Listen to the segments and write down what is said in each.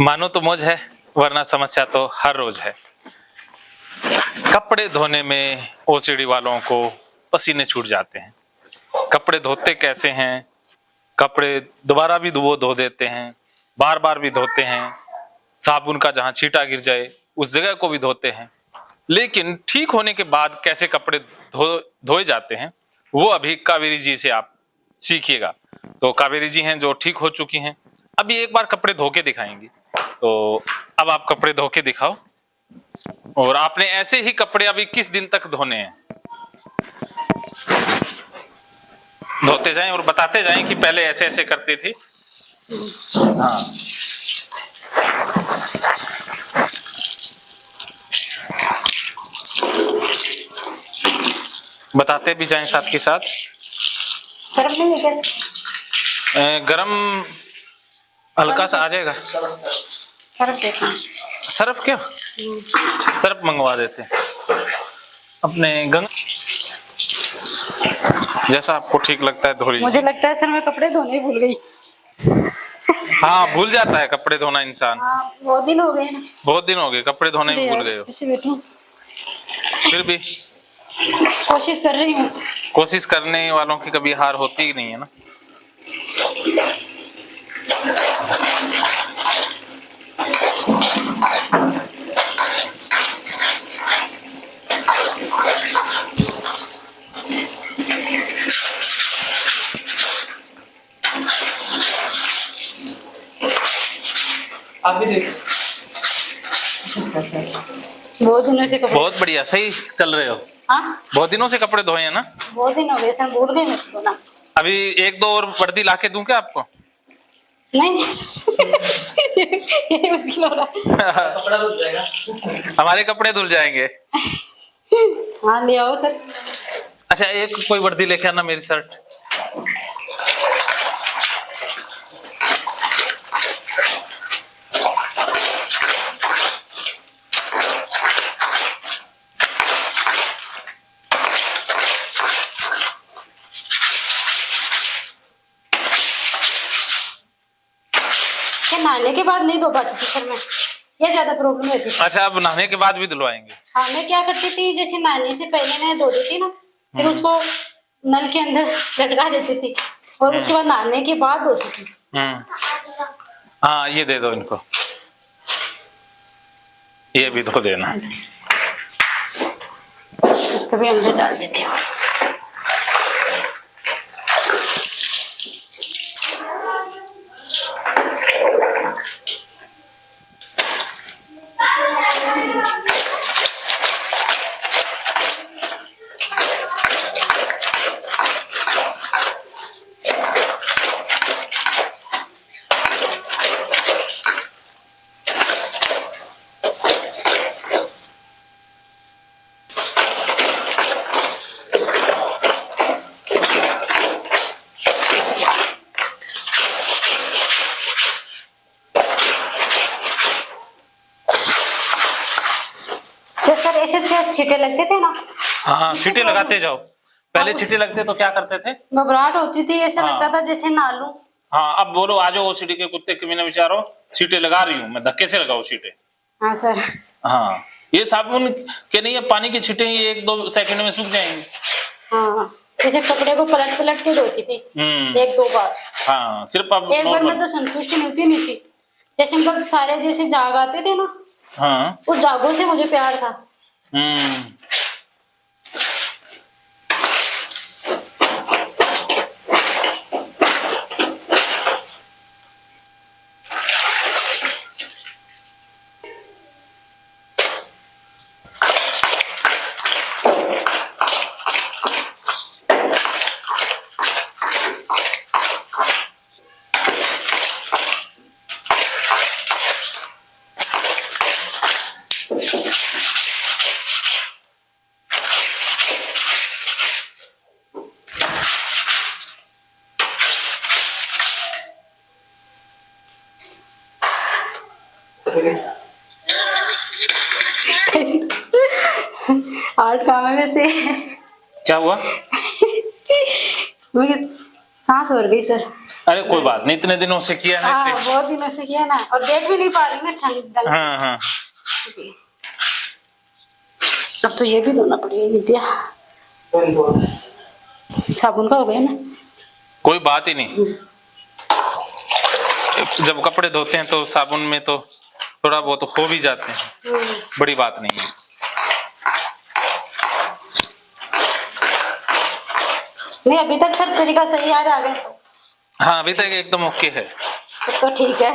मानो तो मौज है, वरना समस्या तो हर रोज है। कपड़े धोने में ओसीडी वालों को पसीने छूट जाते हैं। कपड़े धोते कैसे हैं? कपड़े दोबारा भी वो धो देते हैं, बार बार भी धोते हैं, साबुन का जहां छींटा गिर जाए उस जगह को भी धोते हैं। लेकिन ठीक होने के बाद कैसे कपड़े धोए जाते हैं वो अभी कावेरी जी से आप सीखिएगा। तो कावेरी जी हैं जो ठीक हो चुकी हैं, अभी एक बार कपड़े धो के दिखाएंगी। तो अब आप कपड़े धो के दिखाओ। और आपने ऐसे ही कपड़े अभी किस दिन तक धोने हैं? धोते जाएं और बताते जाएं कि पहले ऐसे ऐसे करती थी। हाँ, बताते भी जाएं साथ के साथ। सर्फ नहीं है क्या? गरम हल्का सा आ जाएगा। सर्फ देखना। सर्फ क्या? सर्फ मंगवा देते अपने गंग, जैसा आपको ठीक लगता है धो लीजिए। मुझे लगता है सर मैं कपड़े धोने ही भूल गई। हाँ, भूल जाता है कपड़े धोना इंसान। हाँ, बहुत दिन हो गए ना। बहुत दिन हो गए, कपड़े धोने ही भूल गए हो। ऐसे बैठूं। फिर भी कोशिश कर रही हूँ। कोशिश करने वालों की कभी हार होती ही नहीं है ना। आप भी देखो। बहुत दिनों से कपड़े। बहुत बढ़िया, सही चल रहे हो। हाँ, बहुत दिनों से कपड़े धोए हैं ना। बहुत दिन हो गए सर, भूल गए मेरे को ना। अभी एक दो और वर्दी लाके दूं क्या आपको? नहीं नहीं सर ये मुश्किल हो रहा है। कपड़ा धुल जाएगा। हमारे कपड़े धुल जाएंगे। हाँ ले आओ सर। अच्छा, एक कोई वर्दी लेके आना, मेरी शर्ट। नहाने के बाद नहीं धो पाती थी सर मैं, ये ज्यादा प्रॉब्लम रहती थी। अच्छा, अब नहाने के बाद भी धुलवाएंगे? हाँ, मैं क्या करती थी, जैसे नहाने से पहले मैं धो देती ना, फिर उसको नल के अंदर लटका देती थी और उसके बाद नहाने के बाद धोती थी। हाँ, ये दे दो इनको, ये भी धो देना। इसको भी अंदर डाल देती हूँ। सर ऐसे छींटे लगते थे ना। हाँ, छींटे लगाते जाओ। पहले छींटे लगते तो क्या करते थे? घबराहट होती थी, ऐसा लगता था जैसे नहा लूं। हाँ, अब बोलो आ जाओ ओसीडी के कुत्ते के बिना विचारो, छींटे लगा रही हूँ मैं, धक्के से लगाओ छींटे। हाँ सर। हाँ, ये साबुन के नहीं, अब पानी के छींटे ये 1-2 सेकंड में सूख जाएंगे। हाँ, जैसे कपड़े को पलट पलट के धोती थी 1-2 बार। हाँ, सिर्फ अब एक बार में तो संतुष्टि मिलती नहीं थी, जैसे मतलब सारे जैसे जाग आते थे ना। हाँ, उस जागों से मुझे प्यार था। आर्ट काम है वैसे। क्या हुआ? मुझे सांस भर गई सर। अरे कोई बात नहीं, इतने दिनों से किया ना हाँ इसलिए। बहुत दिनों से किया ना, और बैठ भी नहीं पा रही ना ठंड ढंग से। हाँ हाँ अब तो ये भी धोना पड़ेगा नित्या, साबुन का हो गया ना। कोई बात ही नहीं, जब कपड़े धोते हैं तो साबुन में तो थोड़ा बहुत हो भी जाते हैं, बड़ी बात नहीं है। नहीं अभी तक सब तरीका सही आ रहा है। हाँ अभी तक एकदम ओके है। तो ठीक है,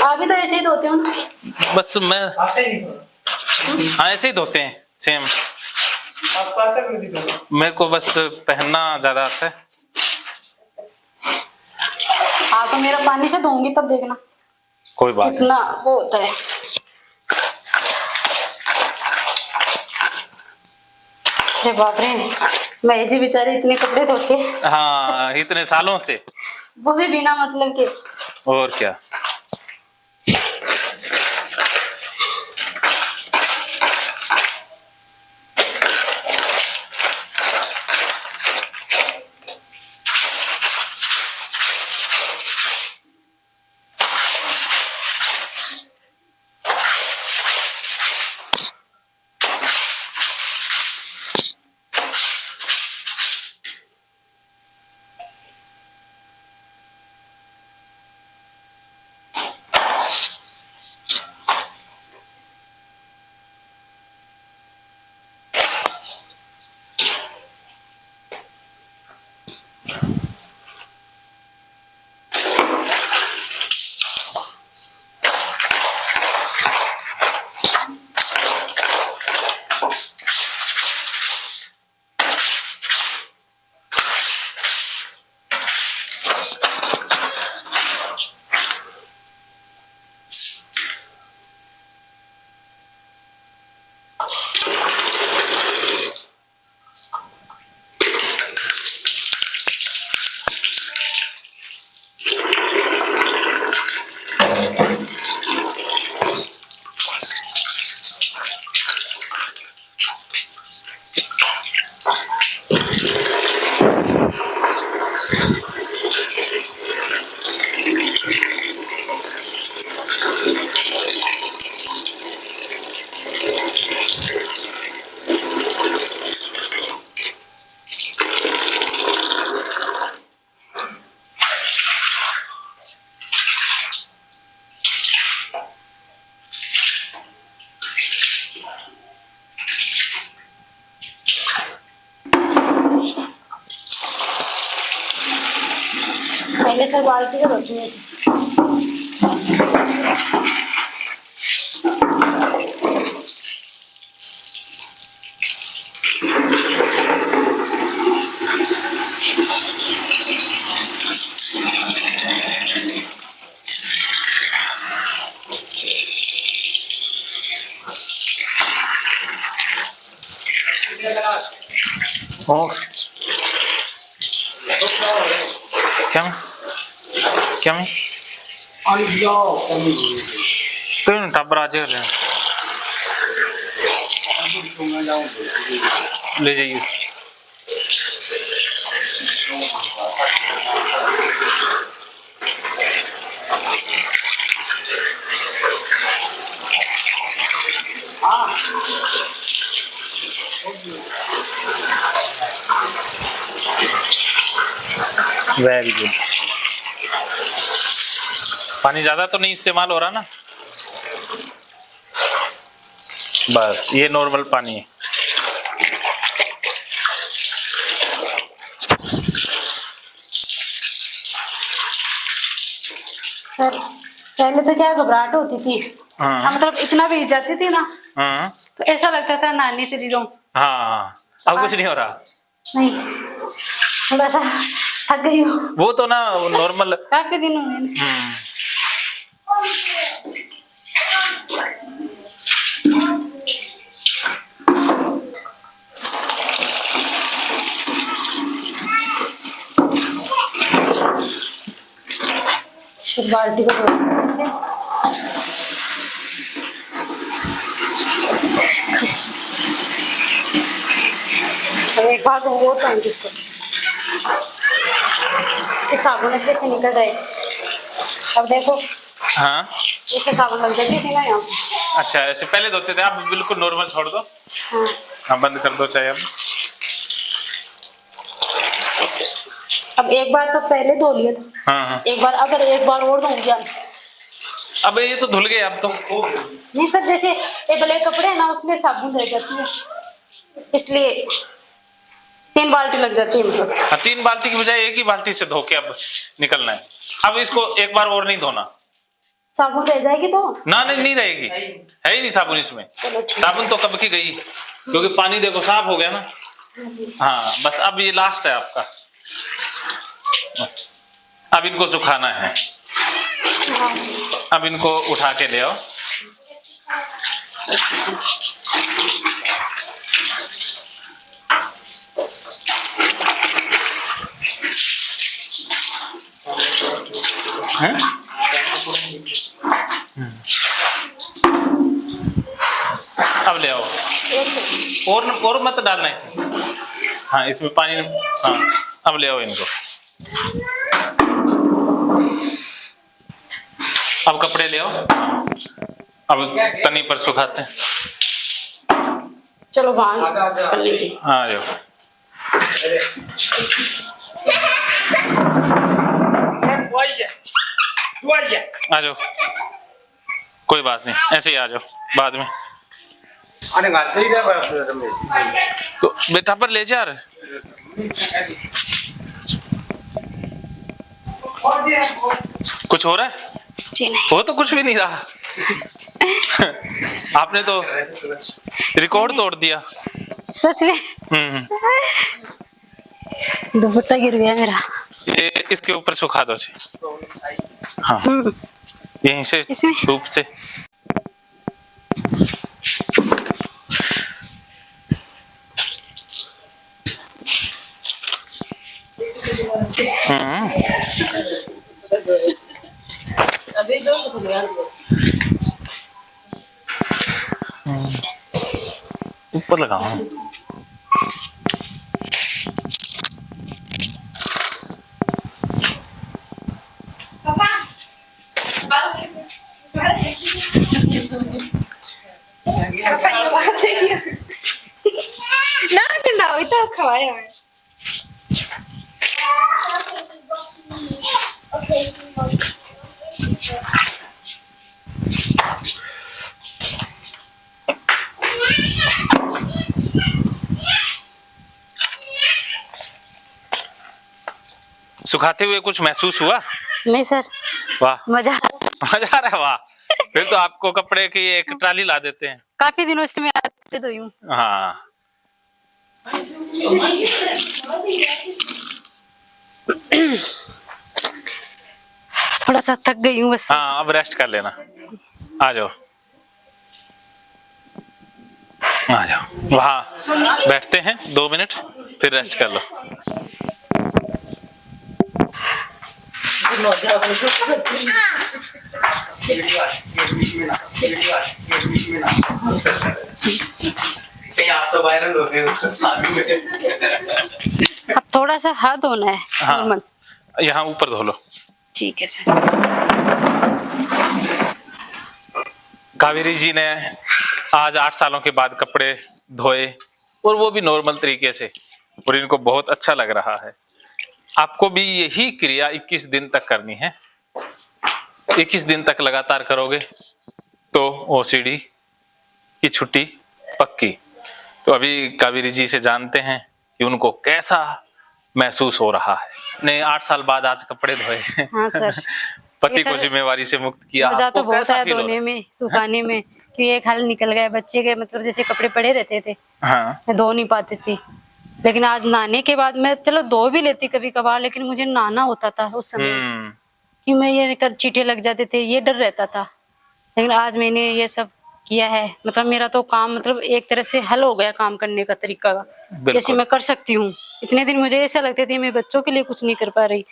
आप भी तो ऐसे ही धोते हो ना? बस मैं हाँ ऐसे ही धोते हैं सेम। मेरे को बस पहनना ज्यादा आता है। हाँ तो मेरा पानी से धोऊंगी तब देखना कोई बात नहीं। कितना वो होता है। अरे बाप रे, मैं जी बेचारे इतने कपड़े धोते, हाँ इतने सालों से, वो भी बिना मतलब के। और क्या। पहले तो बाल्टी का धोती हूँ ऐसे। और क्या में क्या में तो टब्बर आज ले जाइए। Very good. पानी ज्यादा तो नहीं इस्तेमाल हो रहा ना? बस ये नॉर्मल पानी है। सर पहले तो क्या घबराहट होती थी, हाँ मतलब इतना भीग जाती थी ना, हाँ तो ऐसा लगता था नहाने से जाऊं। हाँ अब कुछ नहीं हो रहा। नहीं, थोड़ा सा थक गई हूँ, वो तो ना नॉर्मल। काफी दिन हुए हैं। इस बाल्टी को धो से एक बार दूंगा और इसको। कि साबुन अच्छे से निकल जाए। अब देखो हाँ इससे साबुन लग जाती थी ना यहाँ पे। अच्छा, ऐसे पहले धोते थे, आप बिल्कुल नॉर्मल छोड़ दो। हाँ हाँ बंद कर दो चाहे अब एक बार तो पहले धो लिया था। हाँ। एक बार अगर एक बार और धोऊंगी अब ये तो धुल गए अब तो। नहीं सर, जैसे ये ब्लैक कपड़े है ना उसमें साबुन रह जाती है, इसलिए 3 बाल्टी लग जाती है मतलब। हाँ 3 बाल्टी की बजाय एक ही बाल्टी से धो के अब निकलना है। अब इसको एक बार और नहीं धोना। साबुन रह जाएगी तो ना नहीं रहेगी, है ही नहीं साबुन इसमें। चलो ठीक। साबुन तो कब की गई, क्योंकि पानी देखो साफ हो गया ना। हाँ बस अब ये लास्ट है आपका। अब इनको सुखाना है। अब इनको उठा के ले आओ। अब ले आओ। और मत डालना है। हाँ इसमें पानी। हाँ अब ले आओ इनको। अब कपड़े ले आओ। अब तनी पर सुखाते हैं। चलो बाहर कर लीजिए। हाँ आ जाओ। आ जाओ, कोई बात नहीं, ऐसे ही आ जाओ बाद में। तो बेटा पर ले जा रहे कुछ हो रहा है? जी नहीं। वो तो कुछ भी नहीं रहा। आपने तो रिकॉर्ड तोड़ दिया। सच में दुपट्टा गिर गया मेरा। ये इसके ऊपर सुखा दो जी। हाँ यहीं से धूप से। ऊपर लगाओ। ना itu kawaii. सुखाते हुए कुछ महसूस हुआ? नहीं सर। वाह मजा आ रहा है। वाह फिर तो आपको कपड़े की एक ट्राली ला देते हैं। काफी दिनों से मैं आज धोई हूँ। हाँ थोड़ा सा थक गई हूँ बस। हाँ अब रेस्ट कर लेना। आ जाओ आ जाओ, वहाँ बैठते हैं 2 मिनट फिर रेस्ट कर लो। अब थोड़ा सा हाथ धोना है। हाँ यहाँ ऊपर धो लो। ठीक है सर। कावेरी जी ने आज 8 सालों के बाद कपड़े धोए और वो भी नॉर्मल तरीके से, और इनको बहुत अच्छा लग रहा है। आपको भी यही क्रिया 21 दिन तक करनी है। 21 दिन तक लगातार करोगे तो ओसीडी की छुट्टी पक्की। तो अभी कावेरी जी से जानते हैं कि उनको कैसा महसूस हो रहा है। ने 8 साल बाद आज कपड़े धोए। हाँ सर। पति को जिम्मेवारी से मुक्त किया। मजा तो बहुत कैसा आया फील हो रहा धोने में, सुखाने में, कि एक हाल निकल गए बच्चे के, मतलब जैसे कपड़े पड़े रहते थे। हाँ मैं धो नहीं पाती थी, लेकिन आज नहाने के बाद मैं चलो धो भी लेती कभी कभार, लेकिन मुझे नहाना होता था उस समय कि मैं ये चींटे लग जाते थे, ये डर रहता था। लेकिन आज मैंने ये सब किया है, मतलब मेरा तो काम मतलब एक तरह से हल हो गया काम करने का तरीका का। जैसे मैं कर सकती हूँ। इतने दिन मुझे ऐसा लगता था मैं बच्चों के लिए कुछ नहीं कर पा रही,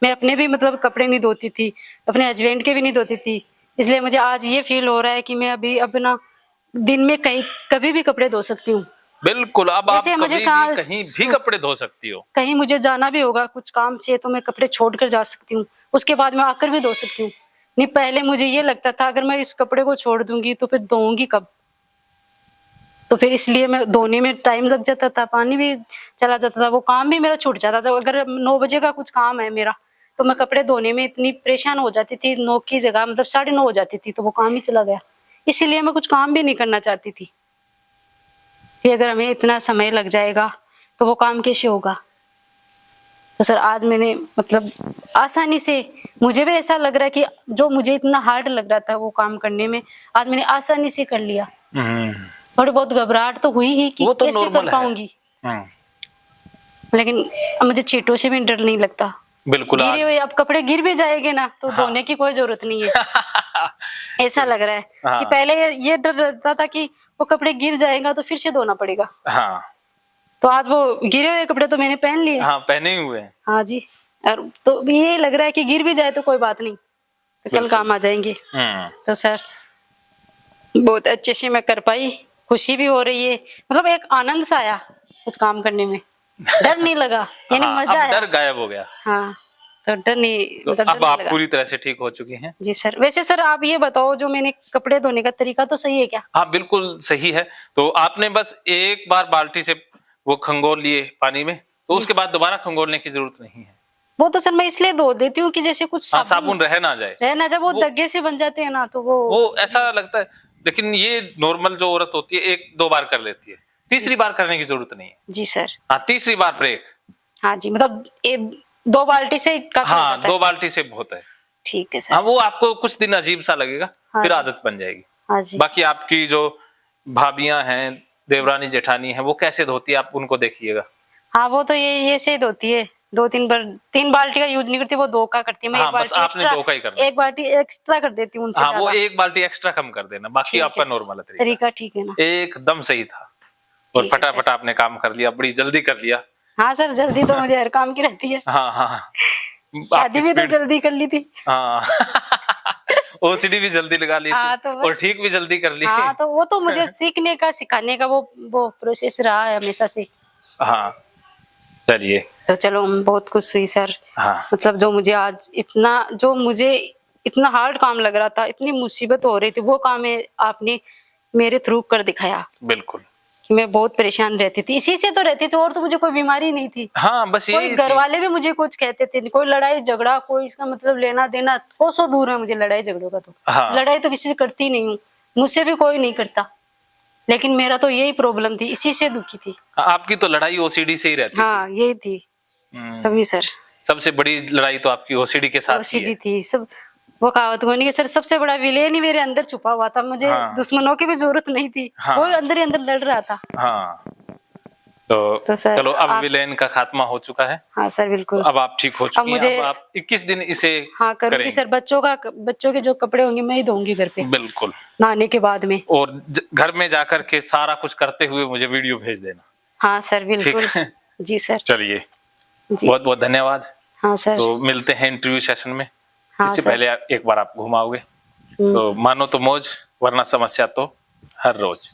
मैं अपने भी मतलब कपड़े नहीं धोती थी, अपने हस्बैंड के भी नहीं धोती थी। इसलिए मुझे आज ये फील हो रहा है कि मैं अभी अपना दिन में कहीं कभी भी कपड़े धो सकती हूँ। बिल्कुल, अब आप जैसे मुझे कभी भी कहीं भी कपड़े धो सकती हो। कहीं मुझे जाना भी होगा कुछ काम से तो मैं कपड़े छोड़कर जा सकती हूँ, उसके बाद मैं आकर भी धो सकती हूँ। नहीं पहले मुझे ये लगता था अगर मैं इस कपड़े को छोड़ दूंगी तो फिर धोऊंगी कब? तो फिर इसलिए मैं धोने में टाइम लग जाता था, पानी भी चला जाता था, वो काम भी मेरा छूट जाता था। अगर 9 बजे का कुछ काम है मेरा, तो मैं कपड़े धोने में इतनी परेशान हो जाती थी, 9 की जगह मतलब 9:30 हो जाती थी, तो वो काम ही चला गया। इसीलिए मैं कुछ काम भी नहीं करना चाहती थी कि अगर हमें इतना समय लग जाएगा, तो वो काम कैसे होगा? तो सर आज मैंने मतलब आसानी से, मुझे भी ऐसा लग रहा है कि जो मुझे इतना हार्ड लग रहा था वो काम करने में, आज मैंने आसानी से कर लिया। हम्म, थोड़ी बहुत घबराहट तो हुई ही कि वो तो कैसे नॉर्मल कर है। पाऊंगी, लेकिन अब मुझे चींटों से भी डर नहीं लगता। बिल्कुल गिरे आज हुए अब कपड़े गिर भी जाएंगे ना तो हाँ। धोने की कोई जरूरत नहीं है। ऐसा लग रहा है हाँ। कि पहले ये डर रहता था कि वो कपड़े गिर जाएगा तो फिर से धोना पड़ेगा। हाँ तो आज वो गिरे हुए कपड़े तो मैंने पहन लिए। हाँ, पहने ही हुए हैं। हाँ जी। और तो ये लग रहा है कि गिर भी जाए तो कोई बात नहीं, तो कल बिल्कुल। काम आ जाएंगे। हम्म, तो सर बहुत अच्छे से मैं कर पाई, खुशी भी हो रही है, मतलब एक आनंद सा आया कुछ काम करने में, डर नहीं लगा, यानी हाँ, मजा अब आया। डर गायब हो गया। हाँ, तो डर नहीं, तो मतलब डर अब नहीं आप लगा। पूरी तरह से ठीक हो चुकी हैं। जी सर। वैसे सर आप ये बताओ जो मैंने कपड़े धोने का तरीका तो सही है क्या? हाँ बिल्कुल सही है। तो आपने बस एक बार बाल्टी से वो खंगोल लिए पानी में, तो उसके बाद दोबारा खंगोलने की जरूरत नहीं है। वो तो सर मैं इसलिए धो देती हूँ कि जैसे कुछ हाँ, साबुन साबुन रह ना जाए। रह ना, जब वो वो दग्गे से बन जाते हैं ना तो वो वो ऐसा लगता है, लेकिन ये नॉर्मल जो औरत होती है 1-2 बार कर लेती है, तीसरी बार करने की जरूरत नहीं है। जी सर। हाँ, तीसरी बार ब्रेक। हाँ जी, मतलब 2 बाल्टी से काफी हो हाँ, जाता है। 2 बाल्टी से बहुत है। ठीक है सर। हाँ, वो आपको कुछ दिन अजीब सा लगेगा, हाँ फिर जी। आदत बन जाएगी। हाँ जी। बाकी आपकी जो भाभियां हैं, देवरानी जेठानी है, वो कैसे धोती है आप उनको देखिएगा। हाँ वो तो ये से धोती है, 2-3 बार, 3 बाल्टी का यूज नहीं करती, वो 2 का करती है। मैं हाँ, एक बस बाल्टी आपने एक्स्ट्रा, 2 का ही करना है। एक बाल्टी एक्स्ट्रा कर देती हूँ उनसे हाँ, वो ज्यादा। 1 बाल्टी एक्स्ट्रा कम कर देना, बाकी ठीक आपका है सर। नॉर्मल है तरीका। तरीका ठीक है ना? एकदम सही था और ठीक है सर। फटाफट आपने काम कर लिया, बड़ी जल्दी कर लिया। हाँ सर, जल्दी तो मुझे हर काम की रहती है। हाँ, हाँ, हाँ। शादी आपकी भी तो स्पीड जल्दी कर ली थी। हाँ ओसीडी भी जल्दी लगा ली थी हाँ तो और बस। ठीक भी जल्दी कर ली। हाँ तो वो तो मुझे सीखने का, सिखाने का वो प्रोसेस रहा है हमेशा से। हाँ, चलिए। तो चलो बहुत खुश हुई सर। हाँ, मतलब जो मुझे इतना हार्ड काम लग रहा था, इतनी मुसीबत हो रही थी, वो काम है आपने मेरे थ्रू कर दिखाया। बिल्कुल। कि मैं बहुत परेशान रहती थी, इसी से तो रहती थी, और तो मुझे कोई बीमारी नहीं थी। हाँ, बस कोई यही घर थी। वाले भी मुझे कुछ कहते थे, कोई लड़ाई झगड़ा, कोई इसका मतलब लेना देना, कोसों दूर है मुझे लड़ाई झगड़ों का। तो हाँ, लड़ाई तो किसी से करती नहीं हूँ, मुझसे भी कोई नहीं करता, लेकिन मेरा तो यही प्रॉब्लम थी, इसी से दुखी थी। आपकी तो लड़ाई ओसीडी से ही रहती हाँ यही थी। थी। तभी सर सबसे बड़ी लड़ाई तो आपकी ओसीडी के साथ ही ओसीडी है। थी सब। वो कहावत को नहीं कि सर सबसे बड़ा विलेन ही मेरे अंदर छुपा हुआ था, मुझे हाँ। दुश्मनों की भी जरूरत नहीं थी। हाँ। वो अंदर ही अंदर लड़ रहा था। हाँ, तो तो सर चलो अब आप, विलेन का खात्मा हो चुका है। हाँ सर तो बिल्कुल। अब आप ठीक हो अब चुकी हैं। मुझे, अब आप 21 दिन इसे हाँ करूंगी करेंगे। सर, बच्चों के जो कपड़े होंगे मैं ही धोऊंगी घर पे बिल्कुल। नहाने के बाद में। और घर में जाकर के सारा कुछ करते हुए मुझे वीडियो भेज देना। हाँ सर बिल्कुल। ठीक है। जी सर। चलिए, जी बहुत बहुत धन्यवाद। हाँ सर। तो मिलते हैं इंटरव्यू सेशन में। हाँ इससे सर। पहले एक बार आप घुमाओगे, तो मानो तो मौज, वरना समस्या तो हर रोज।